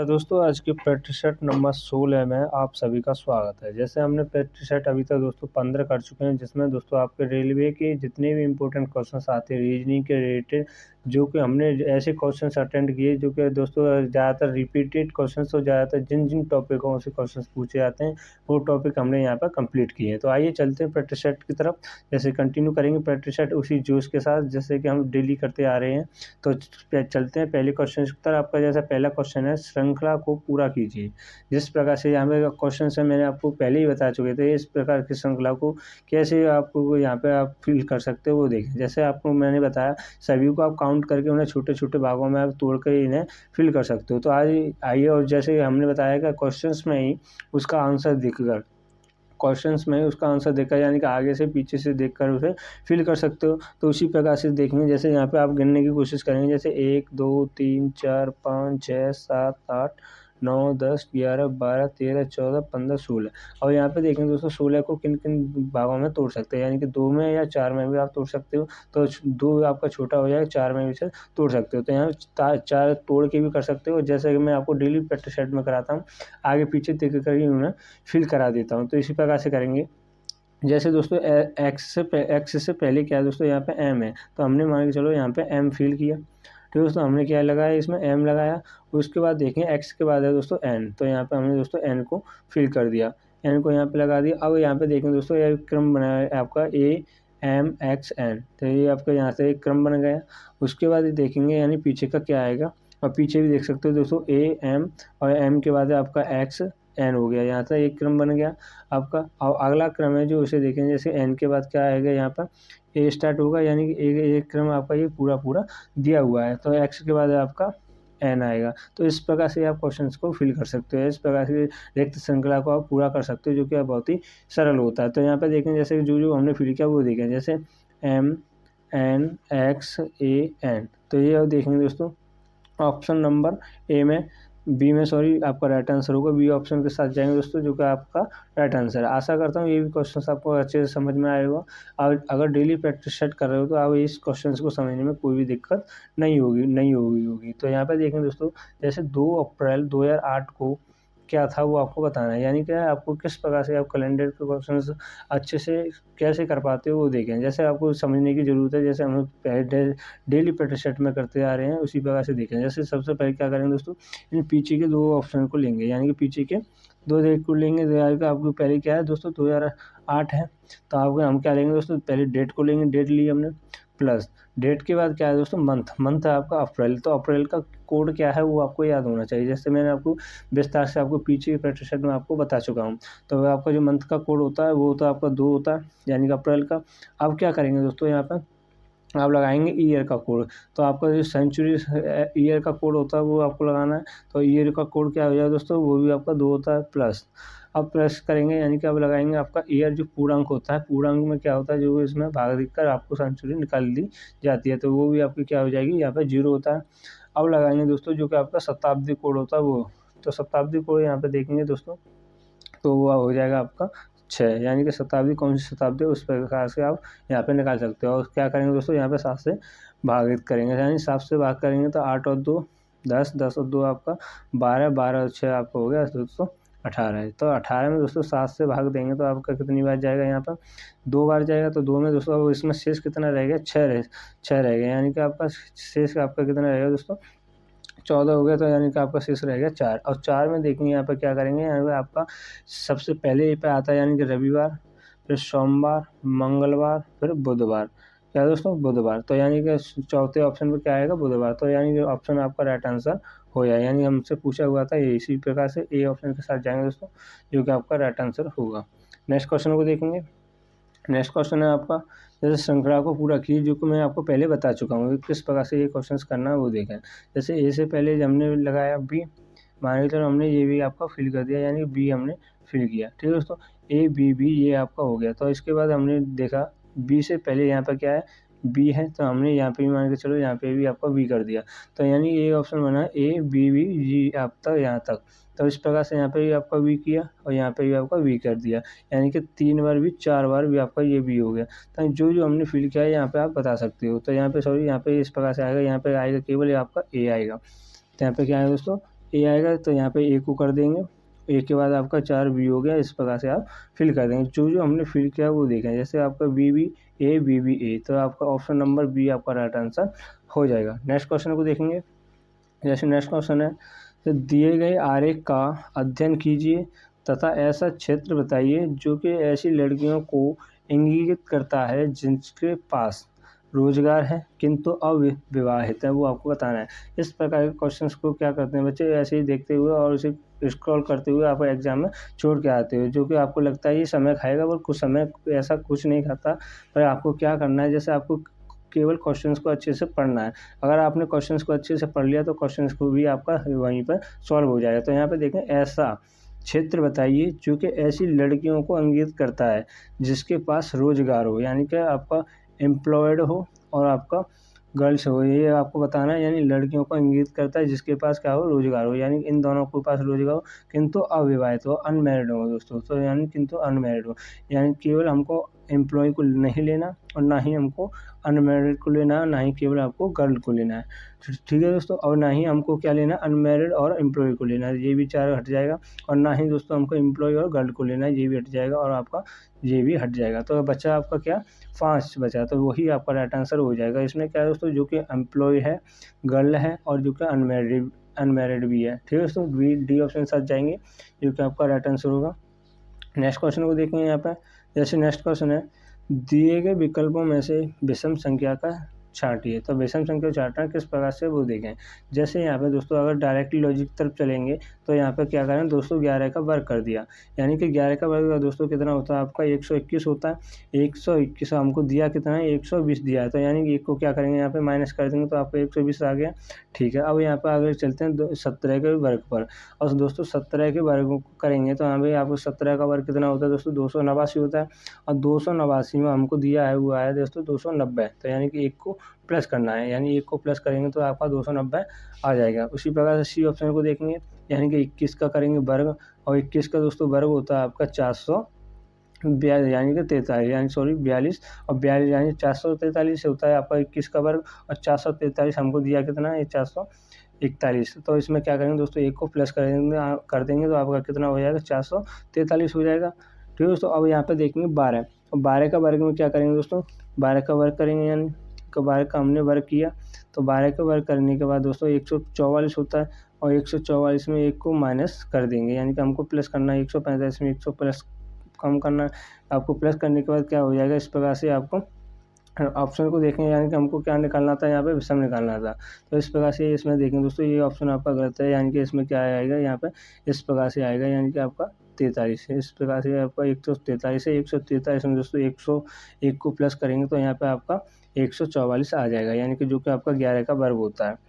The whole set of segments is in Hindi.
दोस्तों आज के प्रैक्टिस सेट नंबर 16 में आप सभी का स्वागत है। जैसे हमने प्रैक्टिस सेट अभी तक दोस्तों 15 कर चुके हैं, जिसमें दोस्तों आपके रेलवे के जितने भी इम्पोर्टेंट क्वेश्चंस आते हैं रीजनिंग के रिलेटेड, जो कि हमने ऐसे क्वेश्चंस अटेंड किए जो कि दोस्तों ज़्यादातर रिपीटेड क्वेश्चंस और ज़्यादातर जिन जिन टॉपिकों से क्वेश्चंस पूछे जाते हैं वो टॉपिक हमने यहाँ पर कंप्लीट किए हैं। तो आइए चलते हैं प्रैक्टिस सेट की तरफ। जैसे कंटिन्यू करेंगे प्रैक्टिस सेट उसी जोश के साथ जैसे कि हम डेली करते आ रहे हैं। तो चलते हैं पहले क्वेश्चन की तरफ। आपका जैसा पहला क्वेश्चन है, श्रृंखला को पूरा कीजिए। जिस प्रकार से यहाँ पे क्वेश्चन है मैंने आपको पहले ही बता चुके थे, इस प्रकार की श्रृंखला को कैसे आपको यहाँ पे आप फिल कर सकते हो वो देखें। जैसे आपको मैंने बताया सभी को आप काउंट करके उन्हें छोटे छोटे भागों में आप तोड़ कर इन्हें फिल कर सकते हो। तो आज आइए, और जैसे हमने बताया कि क्वेश्चंस में ही उसका आंसर दिखकर क्वेश्चंस में उसका आंसर देखकर यानी कि आगे से पीछे से देखकर उसे फिल कर सकते हो। तो उसी प्रकार से देखेंगे। जैसे यहाँ पे आप गिनने की कोशिश करेंगे, जैसे 1 2 3 4 5 6 7 8 9 10 11 12 13 14 15 16। और यहाँ पे देखेंगे दोस्तों 16 को किन किन भागों में तोड़ सकते हैं, यानी कि 2 में या 4 में भी आप तोड़ सकते हो। तो 2 आपका छोटा हो जाएगा, 4 में भी से तोड़ सकते हो। तो यहाँ 4 तोड़ के भी कर सकते हो, जैसे कि मैं आपको डेली प्रैक्टिस सेट में कराता हूँ, आगे पीछे देख कर ही उन्हें फिल करा देता हूँ। तो इसी प्रकार से करेंगे। जैसे दोस्तों एक्स से पहले क्या है दोस्तों, यहाँ पे एम है, तो हमने मान के चलो यहाँ पे एम फिल किया। तो दोस्तों हमने क्या लगाया, इसमें एम लगाया। उसके बाद देखें एक्स के बाद है दोस्तों एन, तो यहाँ पे हमने दोस्तों एन को फिल कर दिया, एन को यहाँ पे लगा दिया। अब यहाँ पे देखें दोस्तों यह क्रम बनाया है आपका ए एम एक्स एन, तो ये आपका यहाँ से एक क्रम बन गया। उसके बाद देखेंगे यानी पीछे का क्या आएगा, और पीछे भी देख सकते हो दोस्तों ए एम और एम के बाद है आपका एक्स एन हो गया, यहाँ से एक क्रम बन गया आपका। और अगला क्रम है जो उसे देखेंगे, जैसे एन के बाद क्या आएगा, यहाँ पर ए स्टार्ट होगा, यानी कि एक क्रम आपका ये पूरा दिया हुआ है। तो एक्स के बाद आपका एन आएगा। तो इस प्रकार से आप क्वेश्चंस को फिल कर सकते हो, इस प्रकार से रिक्त श्रृंखला को आप पूरा कर सकते हो, जो कि बहुत ही सरल होता है। तो यहाँ पर देखें जैसे जो हमने फिल किया वो देखें, जैसे M N x A N. तो ये और देखेंगे दोस्तों ऑप्शन नंबर बी में आपका राइट आंसर होगा। बी ऑप्शन के साथ जाएंगे दोस्तों, जो कि आपका राइट आंसर है। आशा करता हूँ ये भी क्वेश्चन आपको अच्छे से समझ में आएगा। और अगर डेली प्रैक्टिस सेट कर रहे हो तो आप इस क्वेश्चन को समझने में कोई भी दिक्कत नहीं होगी। तो यहाँ पे देखें दोस्तों, जैसे 2 अप्रैल 2008 को क्या था वो आपको बताना है, यानी क्या है आपको किस प्रकार से आप कैलेंडर के क्वेश्चंस अच्छे से कैसे कर पाते हो वो देखें। जैसे आपको समझने की ज़रूरत है, जैसे हम लोग डेली प्रैक्टिस सेट में करते आ रहे हैं, उसी प्रकार से देखें। जैसे सबसे पहले क्या करेंगे दोस्तों, इन पीछे के 2 ऑप्शन को लेंगे, यानी कि पीछे के 2 डेट को लेंगे। आपको पहले क्या है दोस्तों 2008 है, तो आपको हम क्या लेंगे दोस्तों, पहले डेट को लेंगे, डेट ली हमने, प्लस डेट के बाद क्या है दोस्तों मंथ है आपका अप्रैल। तो अप्रैल का कोड क्या है वो आपको याद होना चाहिए, जैसे मैंने आपको विस्तार से आपको पीछे के प्रैक्टिस सेट में आपको बता चुका हूँ। तो आपका जो मंथ का कोड होता है वो होता है आपका 2 होता है, यानी कि अप्रैल का। अब क्या करेंगे दोस्तों, यहाँ पर आप लगाएंगे ईयर का कोड। तो आपका जो सेंचुरी ईयर का कोड होता है वो आपको लगाना है। तो ईयर का कोड क्या हो जाएगा दोस्तों, वो भी आपका 2 होता है प्लस। अब प्लस करेंगे, यानी कि अब लगाएंगे आपका ईयर जो पूर्णांक होता है, पूर्णांक में क्या होता है, जो इसमें भाग देकर आपको सेंचुरी निकाल दी जाती है, तो वो भी आपकी क्या हो जाएगी, यहाँ पे 0 होता है। अब लगाएंगे दोस्तों जो कि आपका शताब्दी कोड होता है वो, तो शताब्दी कोड यहाँ पे देखेंगे दोस्तों, तो वो हो जाएगा आपका 6, यानी कि शताब्दी कौन सी शताब्दी है उस प्रकार से आप यहाँ पे निकाल सकते हो। और क्या करेंगे दोस्तों, यहाँ पे 7 से भागित करेंगे, यानी 7 से भाग करेंगे तो 8 और 2 10, 10 और 2 आपका 12, 12 और 6 आपका हो गया दोस्तों 18 है। तो 18 में दोस्तों 7 से भाग देंगे तो आपका कितनी बार जाएगा, यहाँ पर 2 बार जाएगा। तो 2 में दोस्तों अब इसमें शेष कितना रहेगा, 6 रहेगा, यानी कि आपका शेष आपका कितना रहेगा दोस्तों 14 हो गया। तो यानी कि आपका शेष रहेगा 4। और 4 में देखेंगे यहाँ पर क्या करेंगे, यहाँ पर आपका सबसे पहले पे आता है यानी कि रविवार, फिर सोमवार, मंगलवार, फिर बुधवार। क्या दोस्तों, बुधवार। तो यानी कि चौथे ऑप्शन पे क्या आएगा, बुधवार। तो यानी कि ऑप्शन आपका राइट आंसर हो जाए, यानी हमसे पूछा हुआ था ये, इसी प्रकार से ए ऑप्शन के साथ जाएंगे दोस्तों, जो कि आपका राइट आंसर होगा। नेक्स्ट क्वेश्चन को देखेंगे। नेक्स्ट क्वेश्चन है आपका, जैसे श्रृंखला को पूरा कीजिए, जो कि मैं आपको पहले बता चुका हूँ किस प्रकार से ये क्वेश्चंस करना है वो देखें। जैसे ए से पहले हमने लगाया बी, मान के चलो हमने ये भी आपका फिल कर दिया, यानी बी हमने फिल किया, ठीक है दोस्तों। ए बी बी ये आपका हो गया। तो इसके बाद हमने देखा बी से पहले यहाँ पर क्या है, बी है, तो हमने यहाँ पे भी मान के चलो यहाँ पे भी आपका बी कर दिया। तो यानी ये ऑप्शन बना ए बी बी जी आप तक यहाँ तक, तो इस प्रकार से यहाँ पे भी आपका वी किया और यहाँ पे भी आपका वी कर दिया, यानी कि 3 बार वी 4 बार भी आपका ये वी हो गया। तो जो हमने फिल किया है यहाँ पे आप बता सकते हो। तो यहाँ पे सॉरी यहाँ पे इस प्रकार से आएगा, यहाँ पे आएगा केवल आपका ए आएगा। तो यहाँ पे क्या है दोस्तों, ए आएगा, तो यहाँ पे ए को कर देंगे, ए के बाद आपका 4 बी हो गया। इस प्रकार से आप फिल कर देंगे। जो हमने फिल किया वो देखें, जैसे आपका बी बी ए, तो आपका ऑप्शन नंबर बी आपका राइट आंसर हो जाएगा। नेक्स्ट क्वेश्चन को देखेंगे। जैसे नेक्स्ट क्वेश्चन है, तो दिए गए आरेख का अध्ययन कीजिए तथा ऐसा क्षेत्र बताइए जो कि ऐसी लड़कियों को इंगित करता है जिनके पास रोजगार है किंतु अविवाहित है, वो आपको बताना है। इस प्रकार के क्वेश्चंस को क्या करते हैं बच्चे, ऐसे ही देखते हुए और उसे स्क्रॉल करते हुए आप एग्जाम में छोड़ के आते हो, जो कि आपको लगता है ये समय खाएगा, पर कुछ समय ऐसा कुछ नहीं खाता। पर आपको क्या करना है, जैसे आपको केवल क्वेश्चंस को अच्छे से पढ़ना है। अगर आपने क्वेश्चंस को अच्छे से पढ़ लिया तो क्वेश्चंस को भी आपका वहीं पर सॉल्व हो जाएगा। तो यहाँ पे देखें, ऐसा क्षेत्र बताइए जो कि ऐसी लड़कियों को इंगित करता है जिसके पास रोजगार हो, यानी कि आपका एम्प्लॉयड हो और आपका गर्ल्स हो, ये आपको बताना है। यानी लड़कियों को इंगित करता है जिसके पास क्या हो, रोजगार हो, यानी इन दोनों के पास रोजगार हो किंतु अविवाहित हो, अनमैरिड हो दोस्तों। तो यानी किंतु अनमैरिड हो, यानी केवल हमको एम्प्लॉय को नहीं लेना और ना ही हमको अनमैरिड को लेना है, ना ही केवल आपको गर्ल को लेना है, ठीक है दोस्तों। और ना ही हमको क्या लेना है, अनमैरिड और एम्प्लॉय को लेना है, ये भी 4 हट जाएगा। और ना ही दोस्तों हमको एम्प्लॉय और गर्ल को लेना है, ये भी हट जाएगा। और आपका ये भी हट जाएगा। तो बचा आपका क्या, 5 बचा, तो वही आपका राइट आंसर हो जाएगा। इसमें क्या है दोस्तों, जो कि एम्प्लॉय है, गर्ल है और जो कि अनमैरिड भी है, ठीक है दोस्तों। डी ऑप्शन साथ जाएंगे, जो कि आपका राइट आंसर होगा। नेक्स्ट क्वेश्चन को देखेंगे यहाँ पे। जैसे नेक्स्ट क्वेश्चन है, दिए गए विकल्पों में से विषम संख्या का छांटिए। तो विषम संख्या छांटना किस प्रकार से वो देखें। जैसे यहाँ पे दोस्तों अगर डायरेक्टली लॉजिक तरफ चलेंगे तो यहाँ पे क्या करें दोस्तों, 11 का वर्ग कर दिया, यानी कि 11 का वर्ग दोस्तों कितना होता है आपका, 121 होता है। 121 हमको दिया कितना है, 120 दिया है, तो यानी कि 1 को क्या करेंगे यहाँ पे माइनस कर देंगे तो आपको 120 आ गया, ठीक है। अब यहाँ पर आगे चलते हैं 17 के वर्ग पर, और दोस्तों 17 के वर्ग को करेंगे तो यहाँ पे आपको 17 का वर्ग कितना होता है दोस्तों, 289 होता है। और 289 में हमको दिया है वो आया दोस्तों 290, तो यानी कि 1 को प्लस करना है, यानी 1 को प्लस करेंगे तो आपका 290 आ जाएगा। उसी प्रकार से सी ऑप्शन को देखेंगे, यानी कि 21 का करेंगे वर्ग, और 21 का दोस्तों वर्ग होता है आपका 442, यानी कि 43, यानी सॉरी 42, और 42 यानी 443 से होता है आपका 21 का वर्ग, और 443 हमको दिया कितना है, 441। तो इसमें क्या करेंगे दोस्तों, 1 को प्लस कर देंगे तो आपका कितना हो जाएगा, 443 हो जाएगा, ठीक है दोस्तों। अब यहाँ पे देखेंगे 12, और 12 का वर्ग में क्या करेंगे दोस्तों, 12 का वर्ग करेंगे, यानी 12 का हमने वर्ग किया, तो 12 का वर्ग करने के बाद दोस्तों 144 होता है, और 144 में 1 को माइनस कर देंगे, यानी कि हमको प्लस करना है, 145 में 100 प्लस कम करना है, आपको प्लस करने के बाद क्या हो जाएगा, इस प्रकार से आपको ऑप्शन को देखेंगे, यानी कि हमको क्या निकालना था, यहाँ पे विषम निकालना था। तो इस प्रकार से इसमें देखेंगे दोस्तों, ये ऑप्शन आपका गलत है, यानी कि इसमें क्या आएगा, यहाँ पे इस प्रकार से आएगा, यानी कि आपका 43 है। इस प्रकार से आपका 143 है, 143 में दोस्तों 101 को प्लस करेंगे तो यहाँ पे आपका 144 आ जाएगा, यानी कि जो कि आपका 11 का वर्ग होता है।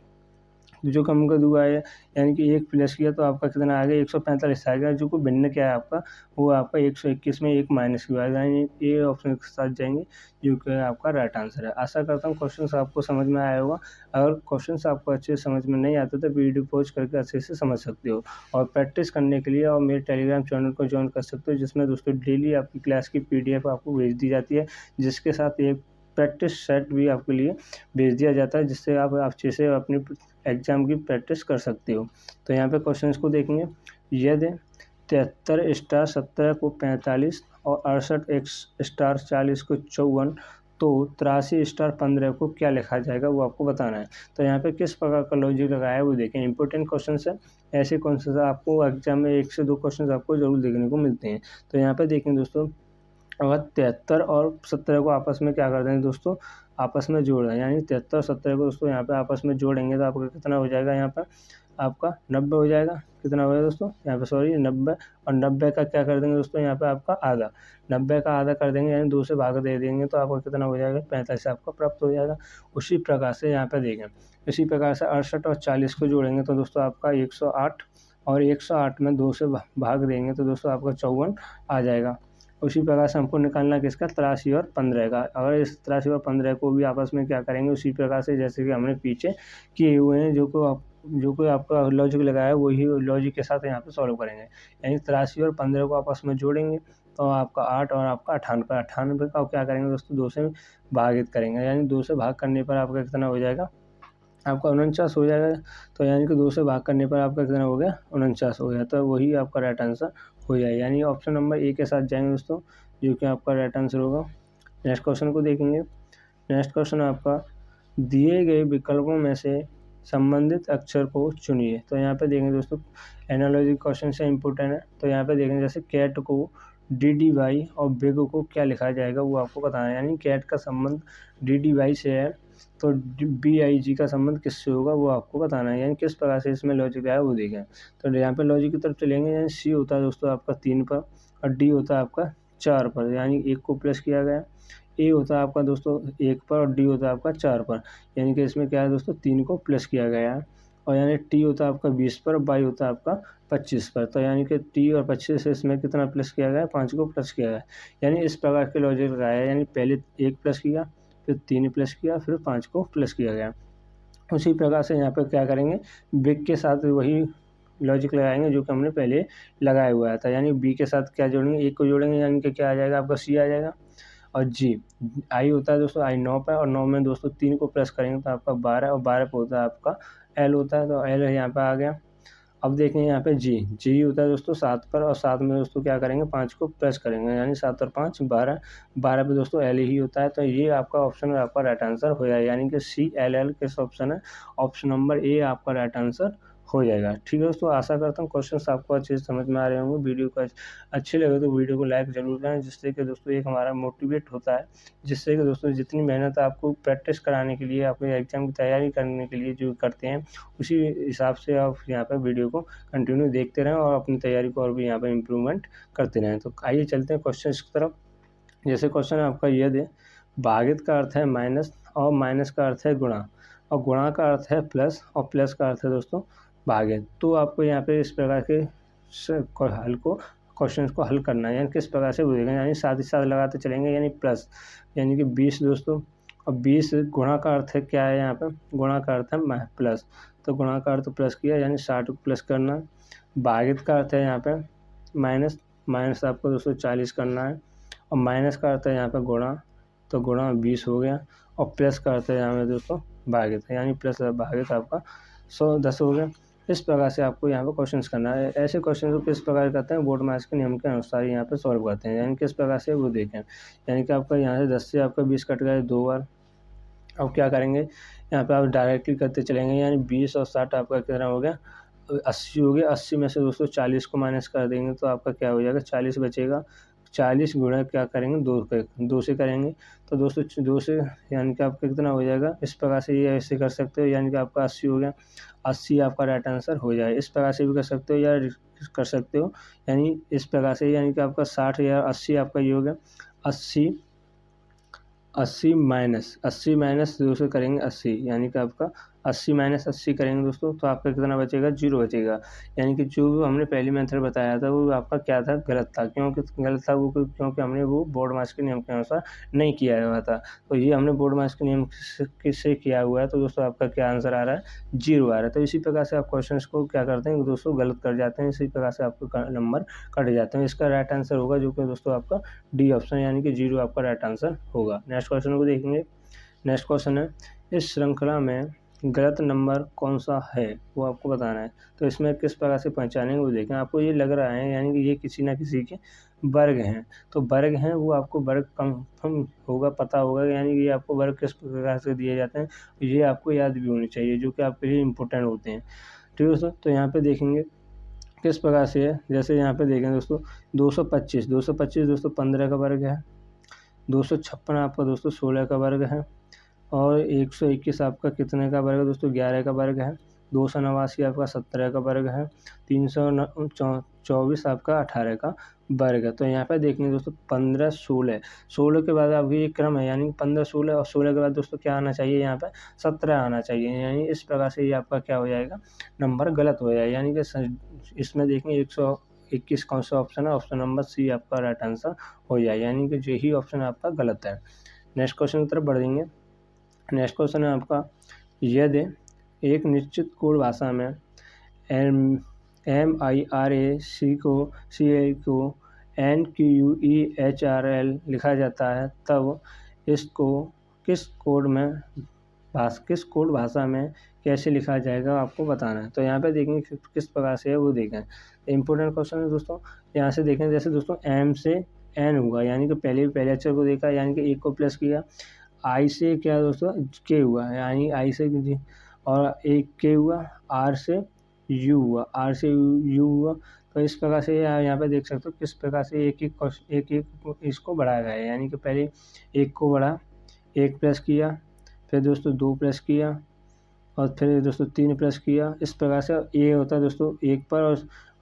जो कि हमको दुआ है, यानी कि 1 प्लस किया तो आपका कितना आ गया, 145 आएगा। जो को भिन्न क्या है आपका, वो आपका 121 में 1 माइनस किया आएगा, यानी ये ऑप्शन के साथ जाएंगे, जो कि आपका राइट आंसर है। आशा करता हूँ क्वेश्चन आपको समझ में आया होगा। अगर क्वेश्चन आपको अच्छे से समझ में नहीं आते तो वीडियो पॉज करके अच्छे से समझ सकते हो, और प्रैक्टिस करने के लिए और मेरे टेलीग्राम चैनल को ज्वाइन कर सकते हो, जिसमें दोस्तों डेली आपकी क्लास की PDF आपको भेज दी जाती है, जिसके साथ एक प्रैक्टिस सेट भी आपके लिए भेज दिया जाता है, जिससे आप अच्छे से अपनी एग्जाम की प्रैक्टिस कर सकते हो। तो यहाँ पे क्वेश्चंस को देखेंगे, यदि 73 स्टार 17 को 45 और 68 स्टार 40 को 54 तो 83 स्टार 15 को क्या लिखा जाएगा, वो आपको बताना है। तो यहाँ पे किस प्रकार का लॉजिक लगाया है वो देखें, इंपॉर्टेंट क्वेश्चन है। ऐसे क्वेश्चन आपको एग्जाम में 1 से 2 क्वेश्चन आपको जरूर देखने को मिलते हैं। तो यहाँ पे देखें दोस्तों, अगर 73 और 17 को आपस में क्या कर देंगे दोस्तों, आपस में जोड़ दें, यानी 73 और 17 को दोस्तों यहाँ पे आपस में जोड़ेंगे तो आपका कितना हो जाएगा, यहाँ पर आपका 90 हो जाएगा। कितना हो जाएगा दोस्तों, यहाँ पे सॉरी 90, और 90 का क्या कर देंगे दोस्तों, यहाँ पे आपका आधा, 90 का आधा कर देंगे, यानी 2 से भाग दे देंगे तो आपका कितना हो जाएगा, 45 आपका प्राप्त हो जाएगा। उसी प्रकार से यहाँ पे देखें, इसी प्रकार से 68 और 40 को जोड़ेंगे तो दोस्तों आपका 108, और 108 में 2 से भाग देंगे तो दोस्तों आपका 54 आ जाएगा। उसी प्रकार से हमको निकालना किसका, 83 और 15 का। अगर इस 83 और 15 को भी आपस में क्या करेंगे, उसी प्रकार से जैसे कि हमने पीछे किए हुए हैं, जो को जो कोई आपका लॉजिक लगाया है वही लॉजिक के साथ यहाँ पे सॉल्व करेंगे। यानी 83 और 15 को आपस में जोड़ेंगे तो आपका 8 और आपका 98, 98 का क्या करेंगे दोस्तों 2 से भागित करेंगे, यानी 2 से भाग करने पर आपका कितना हो जाएगा, आपका 49 हो जाएगा। तो यानी कि 2 से भाग करने पर आपका कितना हो गया, 49 हो गया। तो वही आपका राइट आंसर हो जाएगा, यानी ऑप्शन नंबर ए के साथ जाएंगे दोस्तों, जो कि आपका राइट आंसर होगा। नेक्स्ट क्वेश्चन को देखेंगे। नेक्स्ट क्वेश्चन आपका दिए गए विकल्पों में से संबंधित अक्षर को चुनिए। तो यहाँ पे देखेंगे दोस्तों एनालॉजी क्वेश्चन से इम्पोर्टेंट है। तो यहाँ पे देखेंगे जैसे कैट को DDY और बिग को क्या लिखा जाएगा वो आपको बताना है। यानी कैट का संबंध DDY से है तो BIG का संबंध किससे होगा वो आपको बताना है। यानी किस प्रकार से इसमें लॉजिक आया वो देखें। तो यहाँ पे लॉजिक की तरफ चलेंगे। यानी C होता है दोस्तों आपका 3 पर और D होता है आपका 4 पर, यानी 1 को प्लस किया गया। A होता है आपका दोस्तों 1 पर और D होता है आपका 4 पर, यानी कि इसमें क्या है दोस्तों 3 को प्लस किया गया है। और यानी T होता है आपका 20 पर और Y होता है आपका 25 पर, तो यानी कि T और 25 से इसमें कितना प्लस किया गया है, 5 को प्लस किया गया है। यानी इस प्रकार के लॉजिक लगाया है। यानी पहले 1 प्लस किया, फिर 3 प्लस किया, फिर 5 को प्लस किया गया। उसी प्रकार से यहाँ पे क्या करेंगे, बिग के साथ वही लॉजिक लगाएंगे जो कि हमने पहले लगाया हुआ था। यानी बी के साथ क्या जोड़ेंगे, 1 को जोड़ेंगे, यानी कि क्या आ जाएगा आपका C आ जाएगा। और जी आई होता है दोस्तों, आई 9 पर और 9 में दोस्तों 3 को प्लस करेंगे तो आपका 12 और 12 पे होता है आपका L होता है, तो L यहाँ पे आ गया। अब देखें यहाँ पे जी होता है दोस्तों 7 पर और 7 में दोस्तों क्या करेंगे 5 को प्लस करेंगे, यानी 7 और 5 12, 12 पे दोस्तों L ही होता है। तो ये आपका ऑप्शन आपका राइट आंसर हो जाएगा, यानी कि CLL किस ऑप्शन है, ऑप्शन नंबर ए आपका राइट आंसर हो जाएगा। ठीक है दोस्तों, आशा करता हूँ क्वेश्चंस आपको अच्छे से समझ में आ रहे होंगे। वीडियो को अच्छे लगे तो वीडियो को लाइक जरूर करें, जिससे कि दोस्तों एक हमारा मोटिवेट होता है, जिससे कि दोस्तों जितनी मेहनत आपको प्रैक्टिस कराने के लिए, आपके एग्जाम की तैयारी करने के लिए जो करते हैं, उसी हिसाब से आप यहाँ पर वीडियो को कंटिन्यू देखते रहें और अपनी तैयारी को और भी यहाँ पर इम्प्रूवमेंट करते रहें। तो आइए चलते हैं क्वेश्चन की तरफ। जैसे क्वेश्चन है आपका ये दे, भागित का अर्थ है माइनस और माइनस का अर्थ है गुणा और गुणा का अर्थ है प्लस और प्लस का अर्थ है दोस्तों भागित। तो आपको यहाँ पे इस प्रकार के हल को क्वेश्चन को हल करना है, यानी किस प्रकार से बोलेंगे, यानी साथ ही साथ लगाते चलेंगे। यानी प्लस यानी कि 20 दोस्तों, और 20 गुणा का अर्थ है क्या है, यहाँ पे गुणा का अर्थ है प्लस, तो गुणा का अर्थ प्लस किया यानी 60 को प्लस करना। भागित का अर्थ है यहाँ पे माइनस, माइनस आपको दोस्तों 40 करना है और माइनस का अर्थ है यहाँ पे गुणा, तो गुणा 20 हो गया और प्लस का अर्थ है यहाँ पे दोस्तों भागित, यानी प्लस भागित आपका 110 हो गया। इस प्रकार से आपको यहाँ पे क्वेश्चंस करना है। ऐसे क्वेश्चन को किस प्रकार करते हैं, बोर्ड मार्क्स के नियम के अनुसार यहाँ पे सॉल्व करते हैं। यानी किस प्रकार से वो देखें, यानी कि आपका यहाँ से 10 से आपका 20 कट गया 2 बार। अब क्या करेंगे, यहाँ पे आप डायरेक्टली करते चलेंगे, यानी 20 और 60 आपका कितना हो गया 80 हो गया। 80 में से दोस्तों 40 को माइनस कर देंगे तो आपका क्या हो जाएगा 40 बचेगा। 40 गुणा क्या करेंगे 2 से करेंगे, तो दोस्तों 2 से यानी कि आपका कितना हो जाएगा। इस प्रकार से ये ऐसे कर सकते हो, यानी कि आपका 80 हो गया, 80 आपका राइट आंसर हो जाए। इस प्रकार से भी कर सकते हो या कर सकते हो, यानी इस प्रकार से, यानी कि आपका 60 या 80 आपका ये हो गया। 80 माइनस 2 से करेंगे 80, यानी कि आपका 80 माइनस 80 करेंगे दोस्तों तो आपका कितना बचेगा 0 बचेगा। यानी कि जो हमने पहली मेथड बताया था वो आपका क्या था, गलत था। क्योंकि गलत था वो, क्योंकि हमने वो बोर्ड मार्क्स के नियम के अनुसार नहीं किया हुआ था। तो ये हमने बोर्ड मार्क्स के नियम से किया हुआ है, तो दोस्तों आपका क्या आंसर आ रहा है 0 आ रहा है। तो इसी प्रकार से आप क्वेश्चन को क्या करते हैं दोस्तों गलत कर जाते हैं, इसी प्रकार से आपको नंबर कट जाते हैं। इसका राइट आंसर होगा जो कि दोस्तों आपका डी ऑप्शन, यानी कि 0 आपका राइट आंसर होगा। नेक्स्ट क्वेश्चन को देखेंगे। नेक्स्ट क्वेश्चन है, इस श्रृंखला में गलत नंबर कौन सा है वो आपको बताना है। तो इसमें किस प्रकार से पहचानेंगे वो देखें। आपको ये लग रहा है यानी कि ये किसी ना किसी के वर्ग हैं, तो वर्ग हैं वो आपको वर्ग कंफर्म होगा, पता होगा, यानी कि ये आपको वर्ग किस प्रकार से दिए जाते हैं ये आपको याद भी होनी चाहिए, जो कि आपके लिए इम्पोर्टेंट होते हैं। ठीक है दोस्तों, तो यहाँ पे देखेंगे किस प्रकार से है। जैसे यहाँ पे देखें दोस्तों 225 दोस्तों 15 का वर्ग है। 256 आपका दोस्तों 16 का वर्ग है और 121 आपका कितने का वर्ग है दोस्तों 11 का वर्ग है। 289 आपका 17 का वर्ग है। 324 आपका 18 का वर्ग है। तो यहाँ पे देखेंगे दोस्तों 15 16 के बाद आपकी ये क्रम है, यानी 15 16 और 16 के बाद दोस्तों क्या आना चाहिए, यहाँ पे 17 आना चाहिए। यानी इस प्रकार से ये आपका क्या हो जाएगा, नंबर गलत हो जाएगा। यानी कि इसमें देखेंगे 121 कौन सा ऑप्शन है, ऑप्शन नंबर सी आपका राइट आंसर हो जाए, यानी कि यही ऑप्शन आपका गलत है। नेक्स्ट क्वेश्चन की तरफ बढ़ेंगे। नेक्स्ट क्वेश्चन है आपका, यदि एक निश्चित कोड भाषा में MIRAC को NQUEHRL लिखा जाता है, तब इसको किस कोड भाषा में कैसे लिखा जाएगा आपको बताना है। तो यहाँ पे देखेंगे किस प्रकार से है वो देखें। इंपॉर्टेंट क्वेश्चन है दोस्तों। यहाँ से देखें, जैसे दोस्तों M से N होगा, यानी कि पहले अक्षर को देखा, यानी कि एक को प्लस किया। I से क्या दोस्तों K हुआ, यानी I से जी, और एक K हुआ, R से U हुआ, R से U हुआ। तो इस प्रकार से यहाँ पे देख सकते हो किस प्रकार से एक एक इसको बढ़ाया गया है, यानी कि पहले एक को बढ़ा, एक प्लस किया, फिर दोस्तों 2 प्लस किया, और फिर दोस्तों 3 प्लस किया। इस प्रकार से ए होता है दोस्तों 1 पर,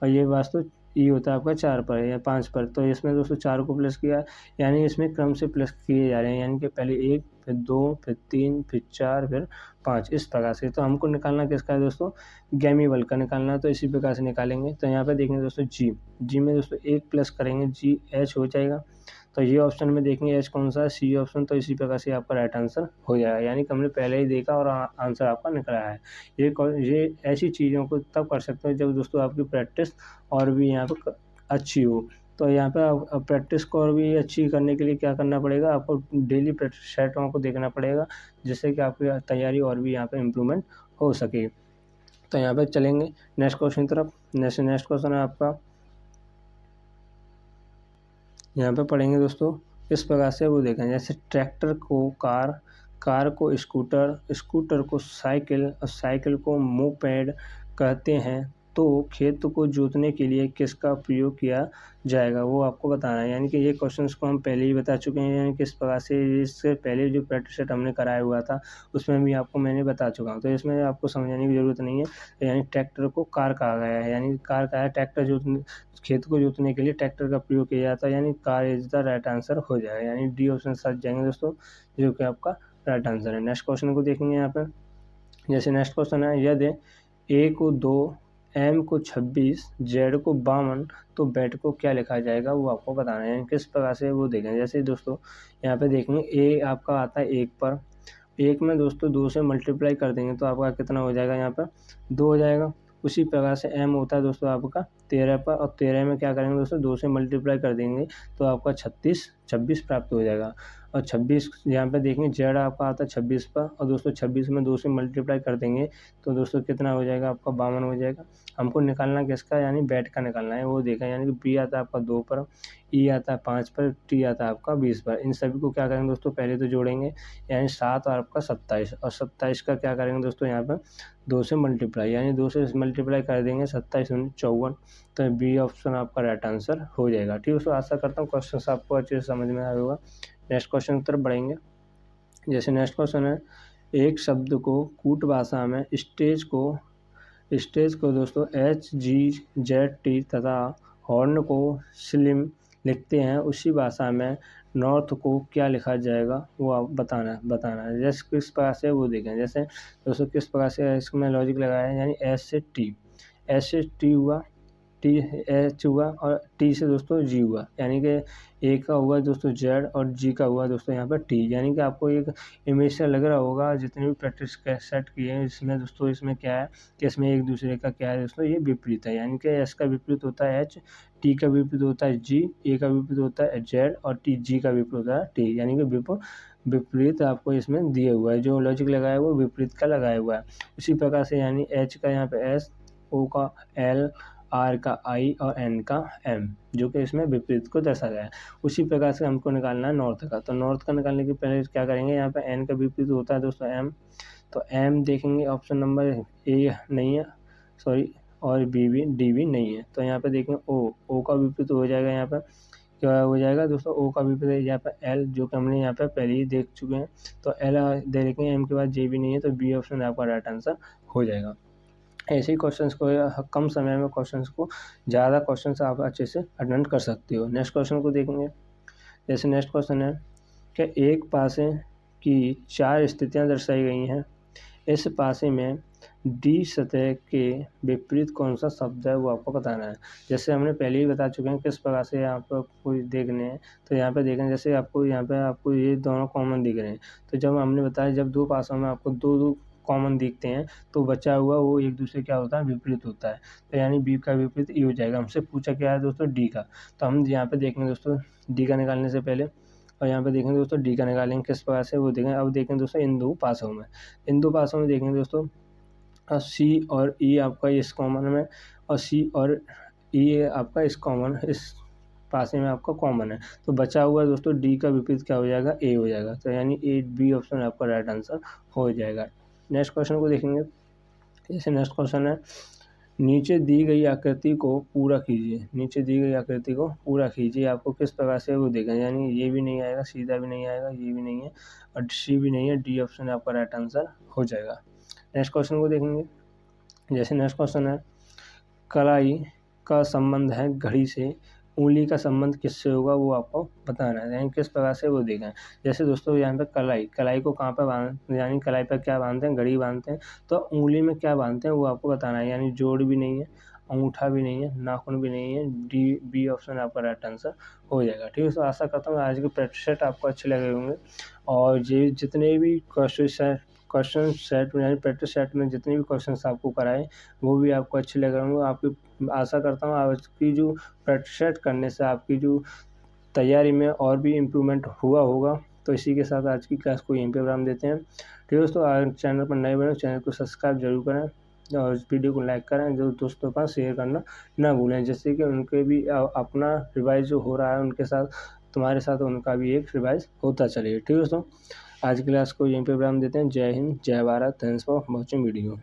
और ये वास्तव ई होता है आपका 4 पर या 5 पर। तो इसमें दोस्तों 4 को प्लस किया, यानी इसमें क्रम से प्लस किए जा रहे हैं, यानी कि पहले 1, फिर 2, फिर 3, फिर 4, फिर 5, इस प्रकार से। तो हमको निकालना किसका है दोस्तों, गैमीवल का निकालना है। तो इसी प्रकार से निकालेंगे। तो यहाँ पे देखेंगे दोस्तों जी में दोस्तों 1 प्लस करेंगे, GH हो जाएगा। तो ये ऑप्शन में देखेंगे एच कौन सा है, सी ऑप्शन। तो इसी प्रकार से आपका राइट आंसर हो जाएगा, यानी कि हमने पहले ही देखा और आंसर आपका निकला है। ये ऐसी चीज़ों को तब कर सकते हैं जब दोस्तों आपकी प्रैक्टिस और भी यहाँ पर अच्छी हो। तो यहाँ पे प्रैक्टिस को और भी अच्छी करने के लिए क्या करना पड़ेगा, आपको डेली प्रैक्टिस सेटों को देखना पड़ेगा, जिससे कि आपकी तैयारी और भी यहाँ पे इम्प्रूवमेंट हो सके। तो यहाँ पे चलेंगे नेक्स्ट क्वेश्चन की तरफ। नेक्स्ट क्वेश्चन है आपका, यहाँ पे पढ़ेंगे दोस्तों इस प्रकार से वो देखें। जैसे ट्रैक्टर को कार, कार को स्कूटर, स्कूटर को साइकिल और साइकिल को मोपेड कहते हैं, तो खेत को जोतने के लिए किसका प्रयोग किया जाएगा वो आपको बताना है। यानी कि ये क्वेश्चंस को हम पहले ही बता चुके हैं, यानी किस प्रकार से इससे पहले जो प्रैक्टिस सेट हमने कराया हुआ था उसमें भी आपको मैंने बता चुका हूँ। तो इसमें आपको समझाने की ज़रूरत नहीं है। यानी ट्रैक्टर को कार कहा गया है, यानी कार का है ट्रैक्टर जोतने, खेत को जोतने के लिए ट्रैक्टर का प्रयोग किया जाता है, यानी car is the right answer हो जाएगा, यानी डी ऑप्शन सच जाएंगे दोस्तों, जो कि आपका राइट आंसर है। नेक्स्ट क्वेश्चन को देखेंगे यहाँ पे। जैसे नेक्स्ट क्वेश्चन है, यदि ए को 2, एम को 26, जेड को 52, तो बेट को क्या लिखा जाएगा वो आपको बताना है। किस प्रकार से वो देखें। जैसे दोस्तों यहाँ पे देखेंगे ए आपका आता है 1 पर, 1 में दोस्तों 2 से मल्टीप्लाई कर देंगे तो आपका कितना हो जाएगा, यहाँ पर 2 हो जाएगा। उसी प्रकार से एम होता है दोस्तों आपका 13 पर, और 13 में क्या करेंगे दोस्तों 2 से मल्टीप्लाई कर देंगे तो आपका 26 प्राप्त हो जाएगा। और 26 यहाँ पे देखेंगे जेड आपका आता है 26 पर, और दोस्तों 26 में 2 से मल्टीप्लाई कर देंगे तो दोस्तों कितना हो जाएगा आपका 52 हो जाएगा। हमको निकालना किसका, यानी बेट का निकालना है, वो देखा। यानी कि बी आता है आपका 2 पर, ई आता है 5 पर, टी आता है आपका 20 पर। इन सभी को क्या करेंगे दोस्तों, पहले तो जोड़ेंगे, यानी 7 और आपका 27, और 27 का क्या करेंगे दोस्तों यहाँ पर 2 से मल्टीप्लाई, यानी 2 से मल्टीप्लाई कर देंगे 27 दूनी 54। तो बी ऑप्शन आपका राइट आंसर हो जाएगा। ठीक है दोस्तों, आशा करता हूँ क्वेश्चन आपको अच्छे से समझ में आया होगा। नेक्स्ट क्वेश्चन की तरफ बढ़ेंगे। जैसे नेक्स्ट क्वेश्चन है, एक शब्द को कूट भाषा में स्टेज को दोस्तों HGZT तथा हॉर्न को स्लिम लिखते हैं, उसी भाषा में नॉर्थ को क्या लिखा जाएगा वो आप बताना है। जैसे किस प्रकार से वो देखें। जैसे दोस्तों किस प्रकार से इसमें लॉजिक लगाया है, यानी एस से टी हुआ, टी एच हुआ, और टी से दोस्तों जी हुआ, यानी कि ए का हुआ दोस्तों जेड और जी का हुआ दोस्तों यहाँ पर टी। यानी कि आपको एक इमेज से लग रहा होगा जितने भी प्रैक्टिस सेट किए हैं इसमें दोस्तों, इसमें क्या है कि इसमें एक दूसरे का क्या है दोस्तों, ये विपरीत है। यानी कि एस का विपरीत होता है एच, टी का विपरीत होता है जी, ए का विपरीत होता है जेड, और जी का विपरीत होता है टी। यानी कि विपरीत आपको इसमें दिए हुआ है, जो लॉजिक लगाया है वो विपरीत का लगाया हुआ है। उसी प्रकार से यानी एच का यहाँ पे एस, ओ का एल, आर का आई और एन का एम, जो कि इसमें विपरीत को दर्शाया है। उसी प्रकार से हमको निकालना है नॉर्थ का। तो नॉर्थ का निकालने के पहले क्या करेंगे, यहाँ पे एन का विपरीत होता है दोस्तों एम, तो एम देखेंगे ऑप्शन नंबर ए नहीं है, सॉरी, और बी भी, डी भी नहीं है। तो यहाँ पे देखेंगे ओ का विपरीत हो जाएगा, यहाँ पर क्या हो जाएगा दोस्तों, ओ का विपरीत यहाँ पर एल, जो कि हमने यहाँ पे पहले ही देख चुके हैं। तो एल देखेंगे, एम के बाद जे भी नहीं है, तो बी ऑप्शन आपका राइट आंसर हो जाएगा। ऐसे ही क्वेश्चंस को कम समय में क्वेश्चंस को ज़्यादा क्वेश्चंस आप अच्छे से अटेंड कर सकते हो। नेक्स्ट क्वेश्चन को देखेंगे। जैसे नेक्स्ट क्वेश्चन है कि एक पासे की 4 स्थितियां दर्शाई गई हैं, इस पासे में डी सतह के विपरीत कौन सा शब्द है वो आपको बताना है। जैसे हमने पहले ही बता चुके हैं किस प्रकार से आपको कोई देखने हैं। तो यहाँ पे देखें, जैसे आपको यहाँ पे आपको ये दोनों कॉमन दिख रहे हैं, तो जब हमने बताया जब 2 पासों में आपको दो कॉमन दिखते हैं तो बचा हुआ वो एक दूसरे क्या होता है, विपरीत होता है। तो यानी बी का विपरीत ए हो जाएगा। हमसे पूछा क्या है दोस्तों, डी का। तो हम यहाँ पे देखेंगे दोस्तों डी का निकालने से पहले, और यहाँ पे देखेंगे दोस्तों डी का निकालेंगे किस प्रकार से वो देखेंगे। अब देखेंगे दोस्तों इन दो पासों में देखेंगे दोस्तों सी और ई आपका इस कॉमन में, और सी और ई आपका इस कॉमन, इस पासे में आपका कॉमन है। तो बचा हुआ दोस्तों डी का विपरीत क्या हो जाएगा, ए हो जाएगा। तो यानी ए बी ऑप्शन आपका राइट आंसर हो जाएगा। नेक्स्ट क्वेश्चन को देखेंगे। जैसे नेक्स्ट क्वेश्चन है, नीचे दी गई आकृति को पूरा कीजिए। आपको किस प्रकार से वो देखें, यानी ये भी नहीं आएगा, सीधा भी नहीं आएगा, ये भी नहीं है और सी भी नहीं है, डी ऑप्शन आपका राइट आंसर हो जाएगा। नेक्स्ट क्वेश्चन को देखेंगे। जैसे नेक्स्ट क्वेश्चन है, कलाई का संबंध है घड़ी से, उंगली का संबंध किससे होगा वो आपको बताना है, यानी किस प्रकार से वो देखें। जैसे दोस्तों यहाँ पे कलाई को कहाँ पर यानी कलाई पर क्या बांधते हैं, घड़ी बांधते हैं। तो उंगली में क्या बांधते हैं वो आपको बताना है, यानी जोड़ भी नहीं है, अंगूठा भी नहीं है, नाखून भी नहीं है, डी बी ऑप्शन आपका राइट आंसर हो जाएगा। ठीक है, तो आशा करता हूँ आज के प्रैक्टिस सेट आपको अच्छे लगे होंगे, और ये जितने भी क्वेश्चन सेट यानी प्रैक्टिस सेट में जितने भी क्वेश्चंस आपको कराए वो भी आपको अच्छे लगे होंगे। आपकी आशा करता हूँ आज की जो प्रैक्टिस सेट करने से आपकी जो तैयारी में और भी इम्प्रूवमेंट हुआ होगा। तो इसी के साथ आज की क्लास को यहीं पे विराम देते हैं। ठीक है दोस्तों, अगर चैनल पर नए बने चैनल को सब्सक्राइब जरूर करें और इस वीडियो को लाइक करें, जो दोस्तों के पास शेयर करना ना भूलें, जिससे कि उनके भी अपना रिवाइज जो हो रहा है उनके साथ, तुम्हारे साथ उनका भी एक रिवाइज होता चले। ठीक है दोस्तों, आज की क्लास को यहीं पे विराम देते हैं। जय हिंद, जय Bharat, thanks for watching video.